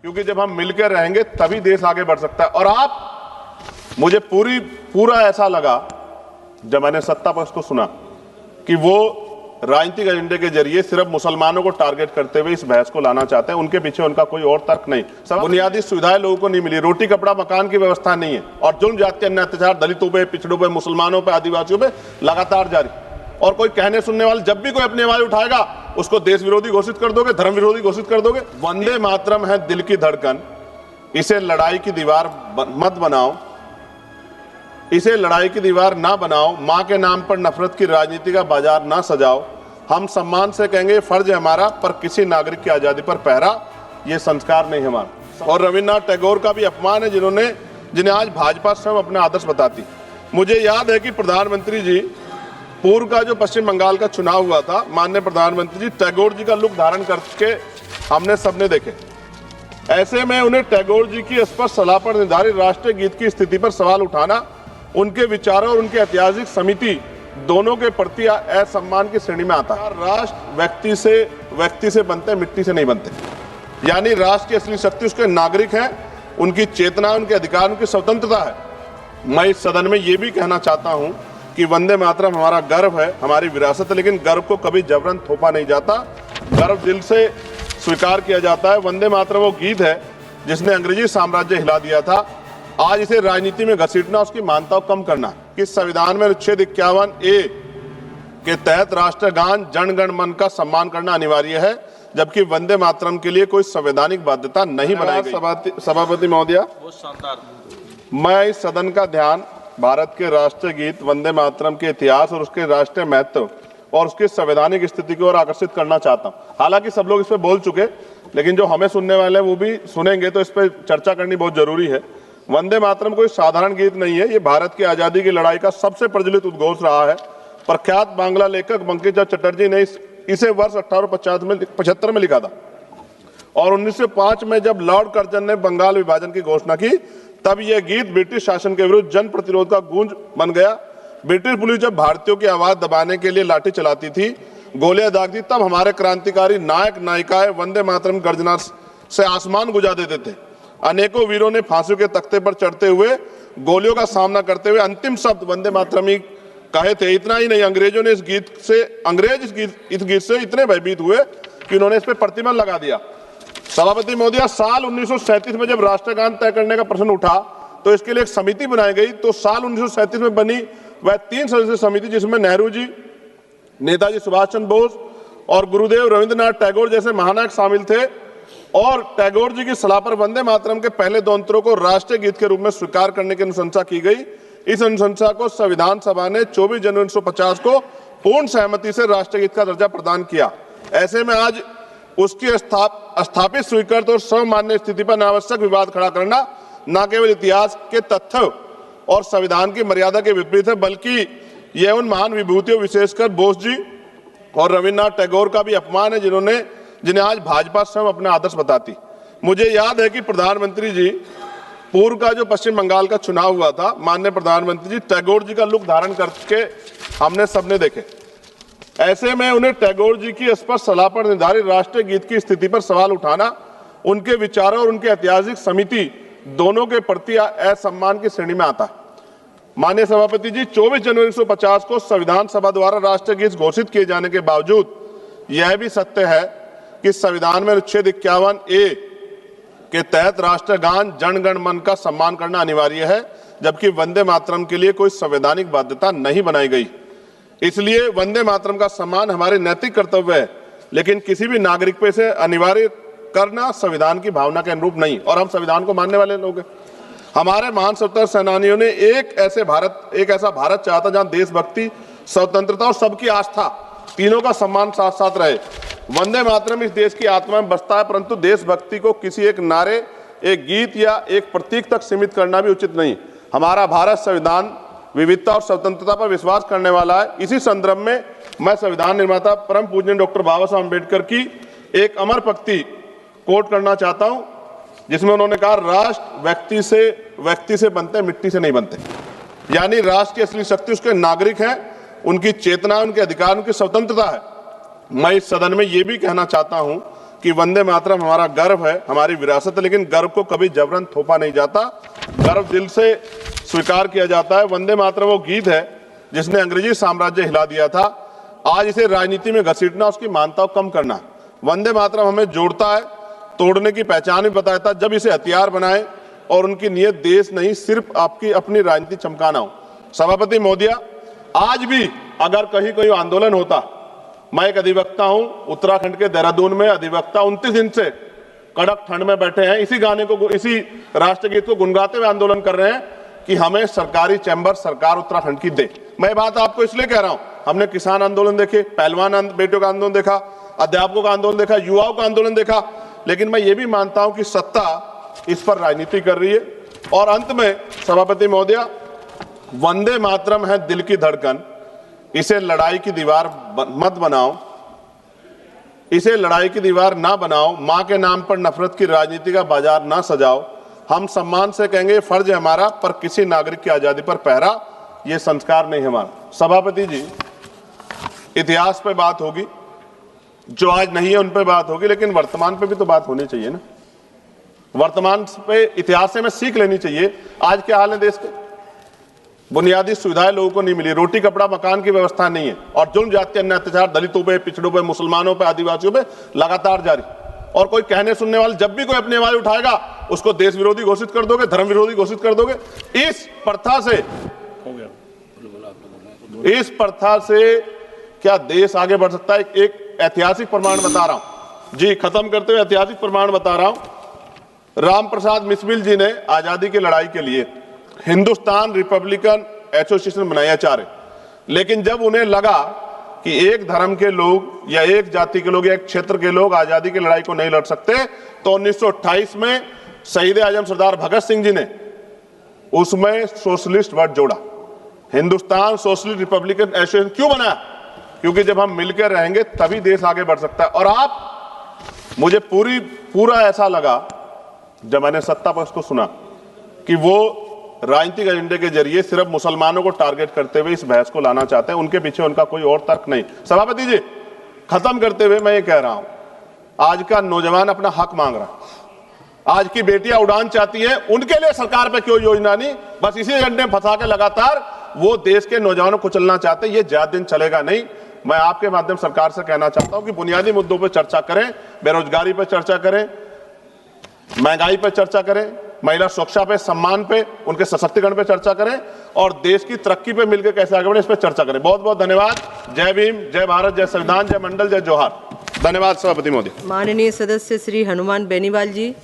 क्योंकि जब हम मिलकर रहेंगे तभी देश आगे बढ़ सकता है। और आप, मुझे पूरा ऐसा लगा जब मैंने सत्ता पक्ष को सुना कि वो राजनीतिक एजेंडे के जरिए सिर्फ मुसलमानों को टारगेट करते हुए इस बहस को लाना चाहते हैं। उनके पीछे उनका कोई और तर्क नहीं। बुनियादी सुविधाएं लोगों को नहीं मिली, रोटी कपड़ा मकान की व्यवस्था नहीं है, और जुल्म जाति अन्य अत्याचार दलितों पे, पिछड़ों पे, मुसलमानों पे, आदिवासियों पे लगातार जारी। और कोई कहने सुनने वाले जब भी कोई अपनी आवाज उठाएगा उसको देश विरोधी घोषित कर दोगे, धर्म विरोधी घोषित कर दोगे। वंदे मातरम है दिल की धड़कन, इसे लड़ाई की दीवार मत बनाओ, इसे लड़ाई की दीवार ना बनाओ। मां के नाम पर नफरत की राजनीति का बाजार ना सजाओ। हम सम्मान से कहेंगे फर्ज है हमारा, पर किसी नागरिक की आजादी पर पहरा ये संस्कार नहीं हमारा। और रविन्द्रनाथ टैगोर का भी अपमान है जिन्हें आज भाजपा स्वयं अपना आदर्श बताती। मुझे याद है कि प्रधानमंत्री जी, पूर्व का जो पश्चिम बंगाल का चुनाव हुआ था, माननीय प्रधानमंत्री जी टैगोर जी का लुक धारण करके हमने सबने देखे। ऐसे में उन्हें टैगोर जी की स्पष्ट सलाह पर निर्धारित राष्ट्रीय गीत की स्थिति पर सवाल उठाना उनके विचारों और उनकी ऐतिहासिक समिति दोनों के प्रति असम्मान की श्रेणी में आता है। राष्ट्र व्यक्ति से बनते हैं, मिट्टी से नहीं बनते। यानी राष्ट्र की असली शक्ति उसके नागरिक हैं, उनकी चेतना, उनके अधिकार, उनकी स्वतंत्रता है। मैं इस सदन में ये भी कहना चाहता हूं कि वंदे मातरम हमारा गर्व है, हमारी विरासत है, लेकिन गर्व को कभी जबरन थोपा नहीं जाता। गर्व दिल से स्वीकार किया जाता है। वंदे मातरम वो गीत है जिसने अंग्रेजी साम्राज्य हिला दिया था। आज इसे राजनीति में घसीटना, उसकी मान्यता कम करना कि संविधान में अनुच्छेद 51A के तहत राष्ट्रगान जन गण मन का सम्मान करना अनिवार्य है, जबकि वंदे मातरम के लिए कोई संवैधानिक बाध्यता नहीं बनाई गई। सभापति महोदया, मैं इस सदन का ध्यान भारत के राष्ट्रीय गीत वंदे मातरम के इतिहास और उसके राष्ट्रीय महत्व और उसकी संवैधानिक स्थिति की ओर आकर्षित करना चाहता हूं। हालांकि सब लोग इस पर बोल चुके, लेकिन जो हमें सुनने वाले हैं वो भी सुनेंगे, तो इस पर चर्चा करनी बहुत जरूरी है। वंदे मातरम कोई साधारण गीत नहीं है, ये भारत की आजादी की लड़ाई का सबसे प्रचलित उद्घोष रहा है। प्रख्यात बांग्ला लेखक बंकिम चंद्र चटर्जी ने इसे वर्ष 1875 में लिखा था, और 1905 में जब लॉर्ड कर्जन ने बंगाल विभाजन की घोषणा की, तब यह गीत ब्रिटिश शासन के विरुद्ध जन प्रतिरोध का गूंज बन गया। ब्रिटिश पुलिस जब भारतीयों की आवाज दबाने के लिए लाठी चलाती थी, गोलियां दागती, तब हमारे क्रांतिकारी नायक नायिकाएं वंदे मातरम गर्जना से आसमान गुजा देते थे। अनेकों वीरों ने फांसी के तख्ते पर चढ़ते हुए गोलियों का सामना करते हुए अंतिम शब्द वंदे मातरम ही कहे थे। इतना ही नहीं, अंग्रेजों ने इस गीत से इतने भयभीत हुए कि उन्होंने इस पर प्रतिबंध लगा दिया। सभापति महोदया, साल 1937 में जब राष्ट्रगान तय करने का प्रश्न उठा तो इसके लिए एक समिति बनाई गई। तो साल 1937 में बनी वह 3 सदस्यीय समिति, जिसमें नेहरू जी, नेताजी सुभाष चंद्र बोस और गुरुदेव रविंद्रनाथ टैगोर जैसे महानायक शामिल थे। और टैगोर जी की सलाह पर वंदे मातरम के पहले 2 अंतरों को राष्ट्रीय गीत के रूप में स्वीकार करने की अनुशंसा की गई। इस अनुशंसा को संविधान सभा ने 24 जनवरी 1950 को पूर्ण सहमति से राष्ट्रीय गीत का दर्जा प्रदान किया। ऐसे में आज उसकी स्थापित, स्वीकृत और सर्वमान्य स्थिति पर अनावश्यक विवाद खड़ा करना न केवल इतिहास के तथ्य और संविधान की मर्यादा के विपरीत है, बल्कि यह उन महान विभूतियों, विशेषकर बोस जी और रविन्द्रनाथ टैगोर का भी अपमान है जिन्हें आज भाजपा स्वयं अपना आदर्श बताती। मुझे याद है कि प्रधानमंत्री जी, पूर्व का जो पश्चिम बंगाल का चुनाव हुआ था, माननीय प्रधानमंत्री जी टैगोर जी का लुक धारण करके हमने सबने देखे। ऐसे में उन्हें टैगोर जी की स्पष्ट सलाह पर निर्धारित राष्ट्रीय गीत की स्थिति पर सवाल उठाना उनके विचारों और उनकी ऐतिहासिक समिति दोनों के प्रति असम्मान की श्रेणी में आता है। माननीय सभापति जी, 24 जनवरी 1950 को संविधान सभा द्वारा राष्ट्रीय गीत घोषित किए जाने के बावजूद यह भी सत्य है कि संविधान में अनुच्छेद 51A के तहत राष्ट्रगान जन गण मन का सम्मान करना अनिवार्य है, जबकि वंदे मातरम के लिए कोई संवैधानिक बाध्यता नहीं बनाई गई। इसलिए वंदे मातरम का सम्मान हमारे नैतिक कर्तव्य है, लेकिन किसी भी नागरिक पे से अनिवार्य करना संविधान की भावना के अनुरूप नहीं। और हम संविधान को मानने वाले लोग हैं। हमारे महान स्वतंत्रता सेनानियों ने एक ऐसा भारत चाहा था जहां देशभक्ति, स्वतंत्रता और सबकी आस्था तीनों का सम्मान साथ साथ रहे। वंदे मातरम इस देश की आत्मा में बसता है, परंतु देशभक्ति को किसी एक नारे, एक गीत या एक प्रतीक तक सीमित करना भी उचित नहीं। हमारा भारत संविधान विविधता और स्वतंत्रता पर विश्वास करने वाला है। इसी संदर्भ में मैं संविधान निर्माता परम पूज्य डॉक्टर बाबा साहब अम्बेडकर की एक अमर पंक्ति कोट करना चाहता हूं, जिसमें उन्होंने कहा, राष्ट्र व्यक्ति से बनते हैं, मिट्टी से नहीं बनते। यानी राष्ट्र की असली शक्ति उसके नागरिक हैं, उनकी चेतना, उनके अधिकार, उनकी स्वतंत्रता है। मैं इस सदन में ये भी कहना चाहता हूं कि वंदे मातरम हमारा गर्व है, हमारी विरासत है, लेकिन गर्व को कभी जबरन थोपा नहीं जाता, गर्व दिल से स्वीकार किया जाता है। वंदे मातरम वो गीत है जिसने अंग्रेजी साम्राज्य हिला दिया था, आज इसे राजनीति में घसीटना, उसकी मान्यता को कम करना। वंदे मातरम हमें जोड़ता है, तोड़ने की पहचान भी बताता है। जब इसे हथियार बनाए और उनकी नीयत देश नहीं सिर्फ आपकी अपनी राजनीति चमकाना हो। सभापति महोदया, आज भी अगर कहीं कोई आंदोलन होता, मैं एक अधिवक्ता हूं, उत्तराखंड के देहरादून में अधिवक्ता 29 दिन से कड़क ठंड में बैठे हैं, इसी गाने को, इसी राष्ट्रगीत को गुनगुनाते हुए आंदोलन कर रहे हैं कि हमें सरकारी चैम्बर सरकार उत्तराखंड की दे। मैं बात आपको इसलिए कह रहा हूं, हमने किसान आंदोलन देखे, पहलवान बेटियों का आंदोलन देखा, अध्यापकों का आंदोलन देखा, युवाओं का आंदोलन देखा, लेकिन मैं ये भी मानता हूं कि सत्ता इस पर राजनीति कर रही है। और अंत में सभापति महोदया, वंदे मातरम है दिल की धड़कन, इसे लड़ाई की दीवार मत बनाओ, इसे लड़ाई की दीवार ना बनाओ, मां के नाम पर नफरत की राजनीति का बाजार ना सजाओ। हम सम्मान से कहेंगे फर्ज है हमारा, पर किसी नागरिक की आजादी पर पहरा ये संस्कार नहीं हमारा। सभापति जी, इतिहास पे बात होगी, जो आज नहीं है उन पे बात होगी, लेकिन वर्तमान पे भी तो बात होनी चाहिए ना। वर्तमान पे इतिहास से हमें सीख लेनी चाहिए। आज क्या हाल है देश के, बुनियादी सुविधाएं लोगों को नहीं मिली, रोटी कपड़ा मकान की व्यवस्था नहीं है, और जुल्म जाति अन्य अत्याचार दलितों पे, पिछड़ों पे, मुसलमानों पे, आदिवासियों पे लगातार जारी। और कोई कहने सुनने वाले जब भी कोई अपनी आवाज उठाएगा उसको देश विरोधी घोषित कर दोगे, धर्म विरोधी घोषित कर दोगे। इस प्रथा से क्या देश आगे बढ़ सकता है? एक ऐतिहासिक प्रमाण बता रहा हूं जी, खत्म करते हुए ऐतिहासिक प्रमाण बता रहा हूं। राम प्रसाद मिसमिल जी ने आजादी की लड़ाई के लिए हिंदुस्तान रिपब्लिकन एसोसिएशन बनाया चारे, लेकिन जब उन्हें लगा कि एक धर्म के लोग या एक जाति के लोग या एक क्षेत्र के लोग आजादी की लड़ाई को नहीं लड़ सकते, तो 1928 में शहीद आजम सरदार भगत सिंह जी ने उसमें सोशलिस्ट वर्ड जोड़ा। हिंदुस्तान सोशलिस्ट रिपब्लिकन एसोसिएशन क्यों बनाया? क्योंकि जब हम मिलकर रहेंगे तभी देश आगे बढ़ सकता है। और आप, मुझे पूरा ऐसा लगा जब मैंने सत्ता पक्ष को सुना कि वो राजनीतिक एजेंडे के जरिए सिर्फ मुसलमानों को टारगेट करते हुए इस बहस को लाना चाहते हैं, उनके पीछे उनका कोई और तर्क नहीं। सभापति जी, खत्म करते हुए मैं ये कह रहा हूं, आज का नौजवान अपना हक मांग रहा है, आज की बेटियां उड़ान चाहती हैं, उनके लिए सरकार पे क्यों योजना नहीं? बस इसी एजेंडे में फंसा के लगातार वो देश के नौजवानों को चलना चाहते हैं। ये ज्यादा दिन चलेगा नहीं। मैं आपके माध्यम सरकार से कहना चाहता हूं कि बुनियादी मुद्दों पर चर्चा करें, बेरोजगारी पर चर्चा करें, महंगाई पर चर्चा करें, महिला सुरक्षा पे, सम्मान पे, उनके सशक्तिकरण पे चर्चा करें, और देश की तरक्की पे मिलकर कैसे आगे बढ़े इस पे चर्चा करें। बहुत बहुत धन्यवाद। जय भीम, जय भारत, जय संविधान, जय मंडल, जय जोहार। धन्यवाद सभापति महोदय। माननीय सदस्य श्री हनुमान बेनीवाल जी।